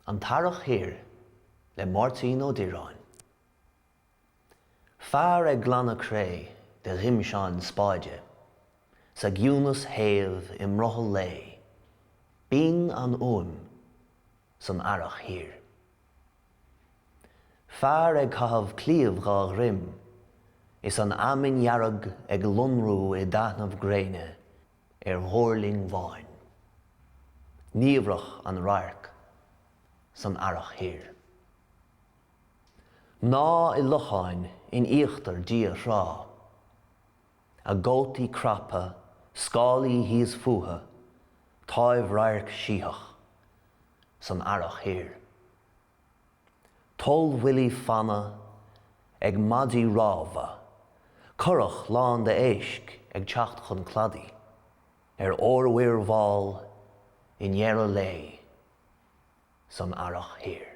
An tEarrach Thiar le Máirtín Ó Direáin. Fear ag glanadh cré de ghimseán spáide, sa giúnas thaobh I mrothal lé, bíonn an uaim san tEarrach Thiar. Fear ag chathmh clíomh gá ghrim, is an amin dhearg ag lunrú I dteachnamh gréine thorling bháin. Níomhrach an rarc san tEarrach Thiar. Ná I lucháin in íochtar dia rá, a gótaí crappa, scálaí híos fuatha, taobh rarc síoch san tEarrach Thiar. Tol bhuiligh fanna ag madaí rábha, currach lán de éisc ag teacht chun cladaí, óramhuir bháil in dhearradh lé san tEarrach Thiar.